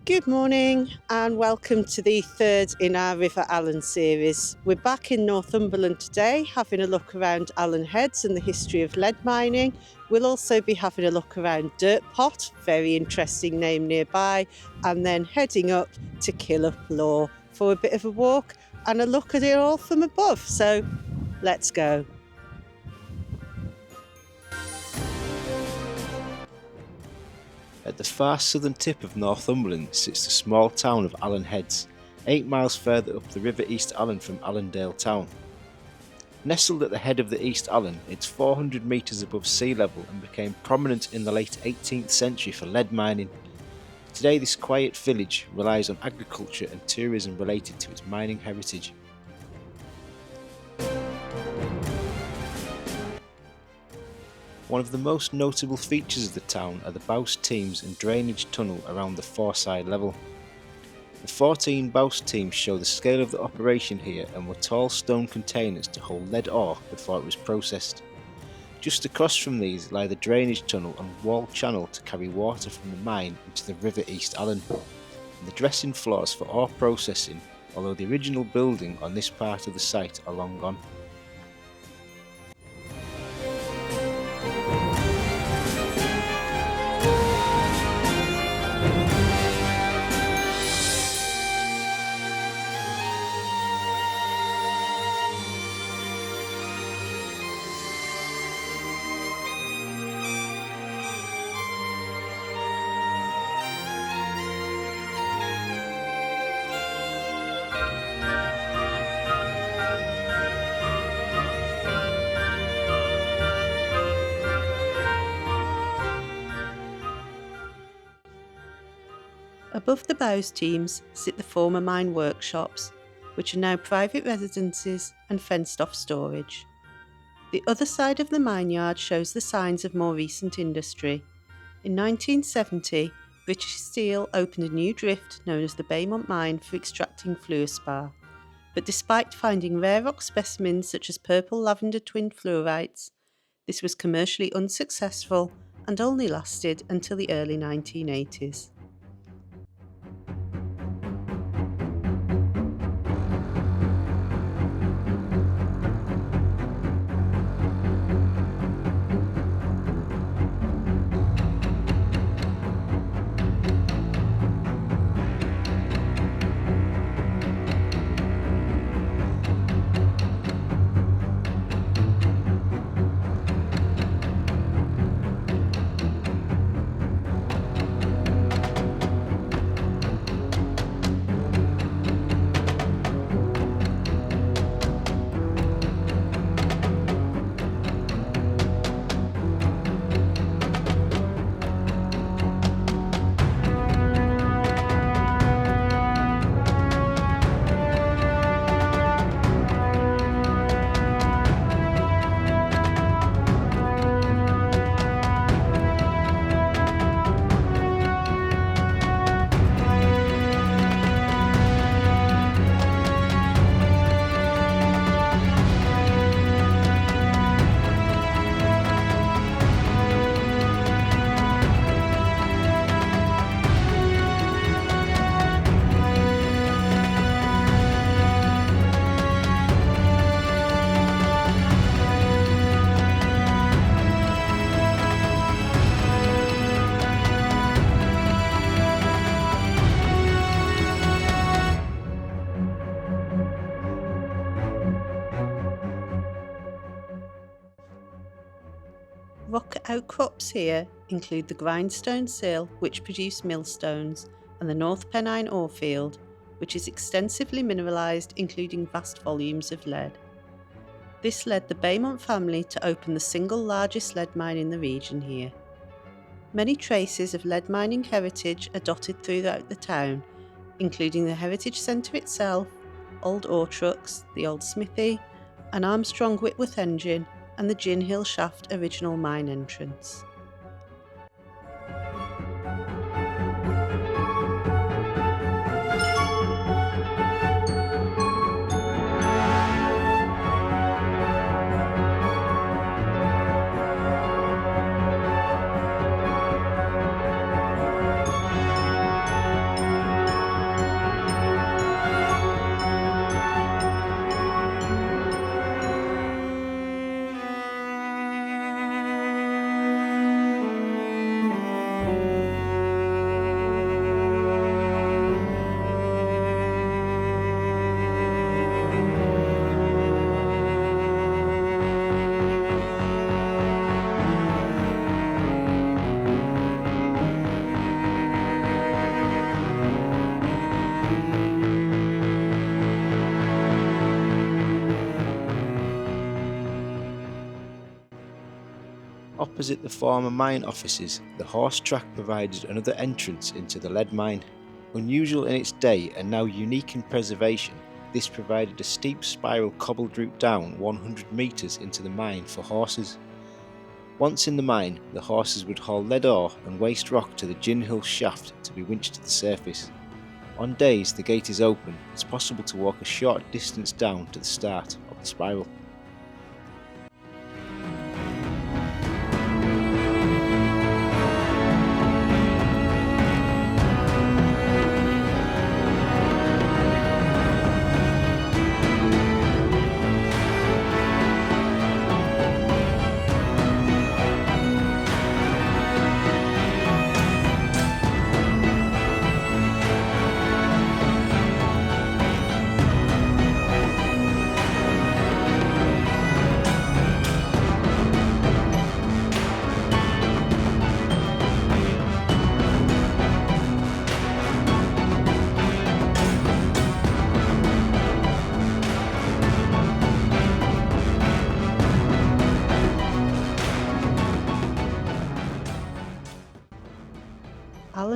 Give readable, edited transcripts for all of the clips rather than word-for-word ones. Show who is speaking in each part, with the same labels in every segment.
Speaker 1: Good morning and welcome to the third in our River Allen series. We're back in Northumberland today having a look around Allenheads and the history of lead mining. We'll also be having a look around Dirtpot, very interesting name nearby, and then heading up to Killhope Law for a bit of a walk and a look at it all from above. So let's go.
Speaker 2: At the far southern tip of Northumberland sits the small town of Allenheads, 8 miles further up the River East Allen from Allendale town. Nestled at the head of the East Allen, it's 400 metres above sea level and became prominent in the late 18th century for lead mining. Today this quiet village relies on agriculture and tourism related to its mining heritage. One of the most notable features of the town are the bouse teams and drainage tunnel around the Forside level. The 14 bouse teams show the scale of the operation here and were tall stone containers to hold lead ore before it was processed. Just across from these lie the drainage tunnel and wall channel to carry water from the mine into the River East Allen, and the dressing floors for ore processing, although the original building on this part of the site are long gone.
Speaker 1: Above the bouse teams sit the former mine workshops, which are now private residences and fenced-off storage. The other side of the mine yard shows the signs of more recent industry. In 1970, British Steel opened a new drift known as the Baymont Mine for extracting fluorspar. But despite finding rare rock specimens such as purple lavender twin fluorites, this was commercially unsuccessful and only lasted until the early 1980s. Rock outcrops here include the Grindstone Sill, which produce millstones, and the North Pennine ore field, which is extensively mineralised, including vast volumes of lead. This led the Baymont family to open the single largest lead mine in the region here. Many traces of lead mining heritage are dotted throughout the town, including the Heritage Centre itself, old ore trucks, the old smithy, an Armstrong Whitworth engine, and the Gin Hill Shaft original mine entrance.
Speaker 2: opposite the former mine offices, the horse track provided another entrance into the lead mine. Unusual in its day and now unique in preservation, this provided a steep spiral cobbled route down 100 metres into the mine for horses. Once in the mine, the horses would haul lead ore and waste rock to the Gin Hill shaft to be winched to the surface. On days the gate is open, it's possible to walk a short distance down to the start of the spiral.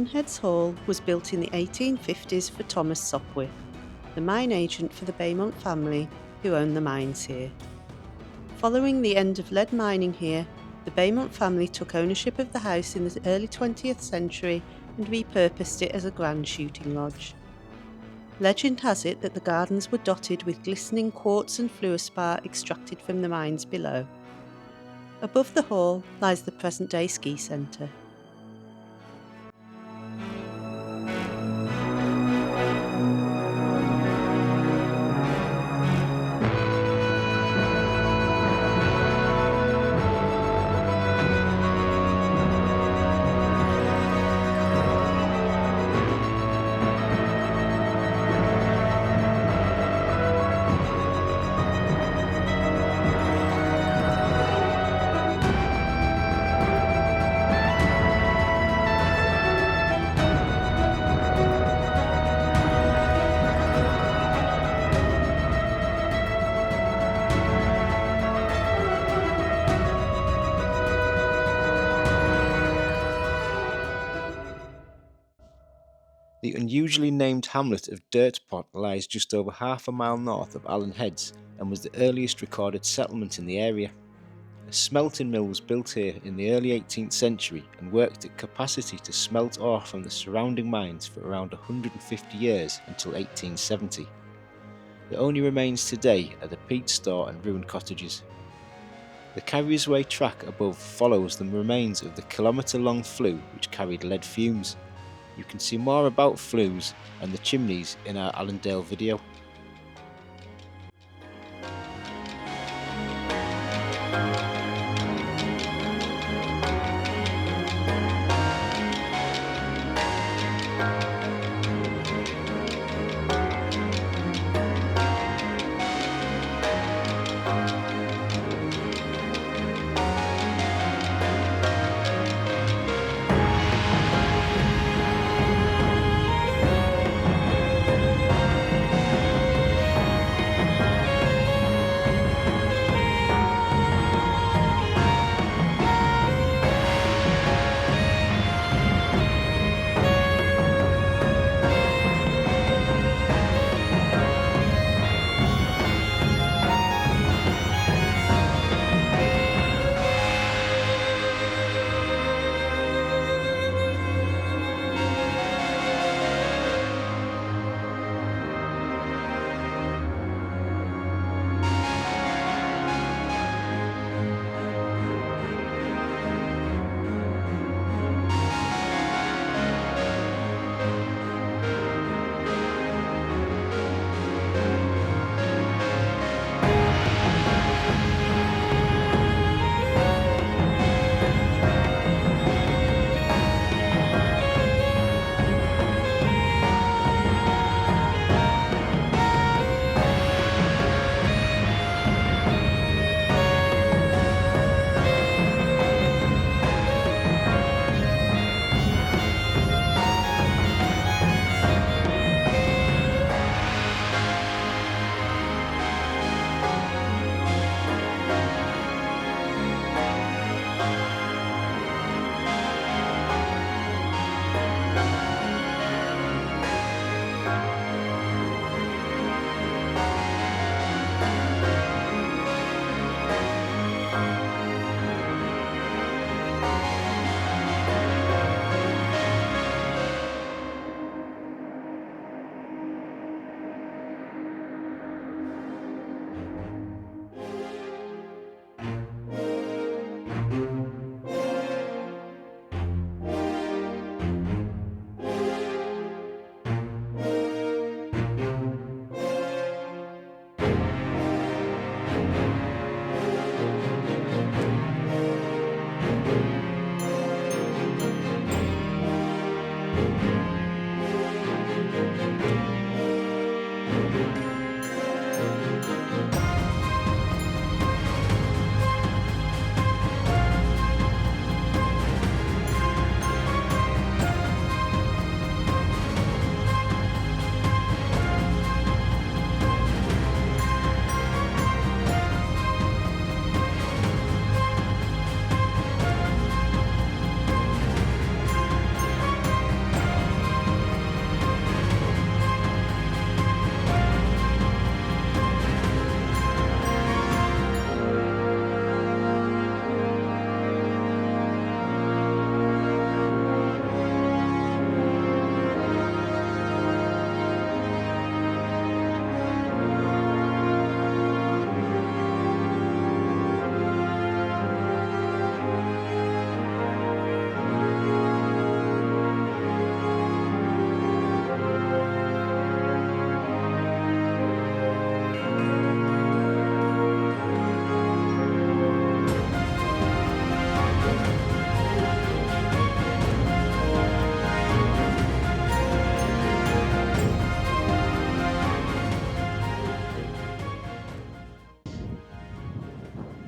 Speaker 1: Allenheads Hall was built in the 1850s for Thomas Sopwith, the mine agent for the Beaumont family who owned the mines here. Following the end of lead mining here, the Beaumont family took ownership of the house in the early 20th century and repurposed it as a grand shooting lodge. Legend has it that the gardens were dotted with glistening quartz and fluorspar extracted from the mines below. Above the hall lies the present-day ski centre.
Speaker 2: The unusually named hamlet of Dirtpot lies just over half a mile north of Allenheads and was the earliest recorded settlement in the area. A smelting mill was built here in the early 18th century and worked at capacity to smelt ore from the surrounding mines for around 150 years until 1870. The only remains today are the peat store and ruined cottages. The carrier's way track above follows the remains of the kilometre-long flue which carried lead fumes. You can see more about flues and the chimneys in our Allendale video.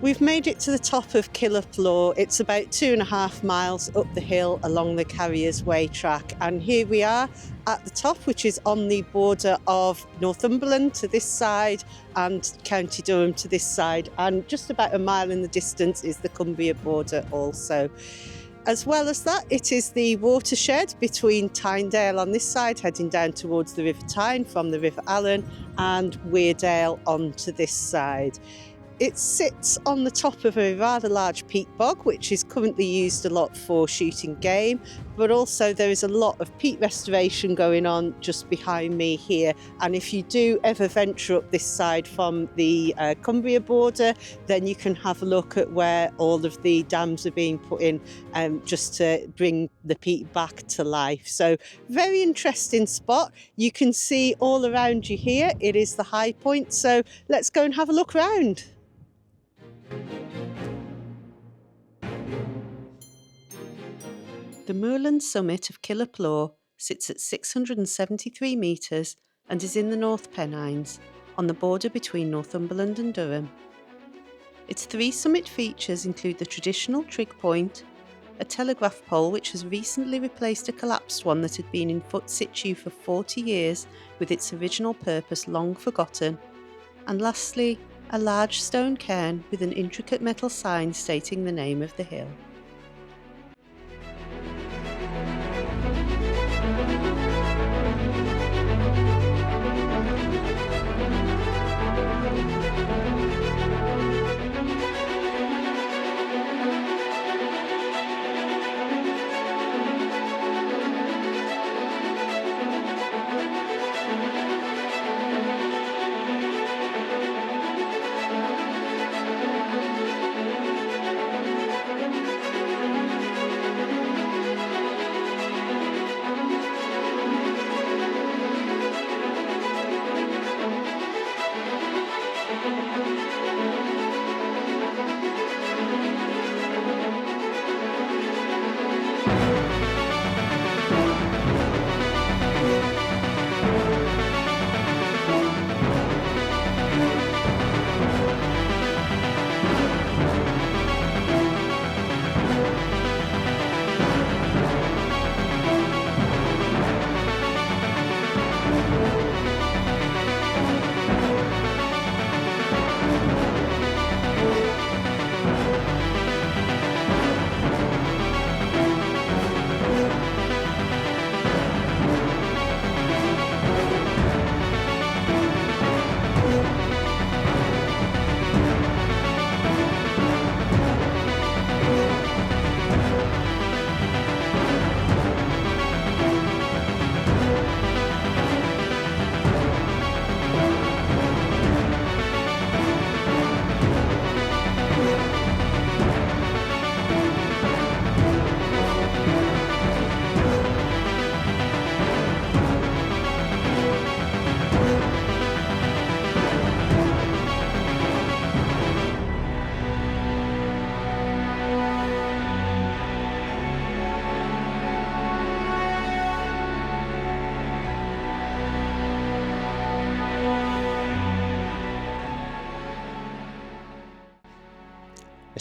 Speaker 1: We've made it to the top of Killhope Law. It's about 2.5 miles up the hill along the Carriers Way track. And here we are at the top, which is on the border of Northumberland to this side and County Durham to this side. And just about a mile in the distance is the Cumbria border also. As well as that, it is the watershed between Tynedale on this side, heading down towards the River Tyne from the River Allen, and Weardale onto this side. It sits on the top of a rather large peat bog, which is currently used a lot for shooting game, but also there is a lot of peat restoration going on just behind me here. And if you do ever venture up this side from the Cumbria border, then you can have a look at where all of the dams are being put in just to bring the peat back to life. So very interesting spot. You can see all around you here. It is the high point. So let's go and have a look around. The moorland summit of Killhope Law sits at 673 metres and is in the North Pennines, on the border between Northumberland and Durham. Its three summit features include the traditional trig point, a telegraph pole which has recently replaced a collapsed one that had been in foot situ for 40 years with its original purpose long forgotten, and lastly, a large stone cairn with an intricate metal sign stating the name of the hill.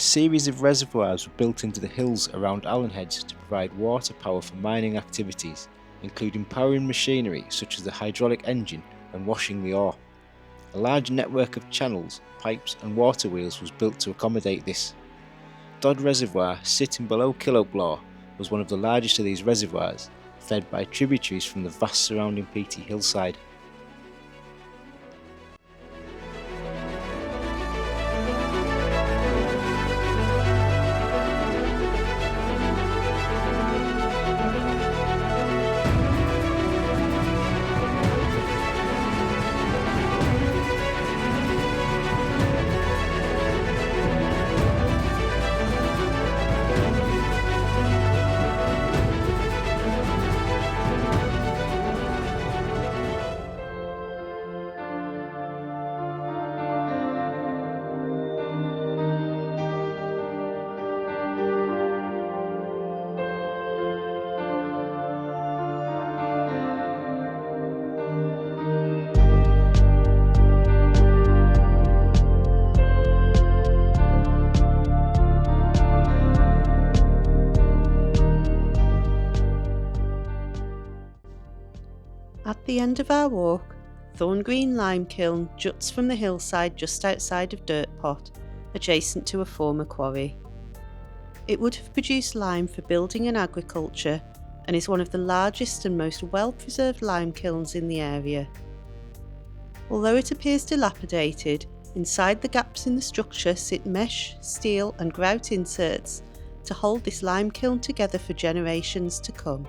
Speaker 2: series of reservoirs were built into the hills around Allenheads to provide water power for mining activities, including powering machinery such as the hydraulic engine and washing the ore. A large network of channels, pipes and water wheels was built to accommodate this. Dodd Reservoir, sitting below Killhope Law, was one of the largest of these reservoirs, fed by tributaries from the vast surrounding peaty hillside.
Speaker 1: At the end of our walk, Thorngreen Lime Kiln juts from the hillside just outside of Dirtpot, adjacent to a former quarry. It would have produced lime for building and agriculture and is one of the largest and most well-preserved lime kilns in the area. Although it appears dilapidated, inside the gaps in the structure sit mesh, steel and grout inserts to hold this lime kiln together for generations to come.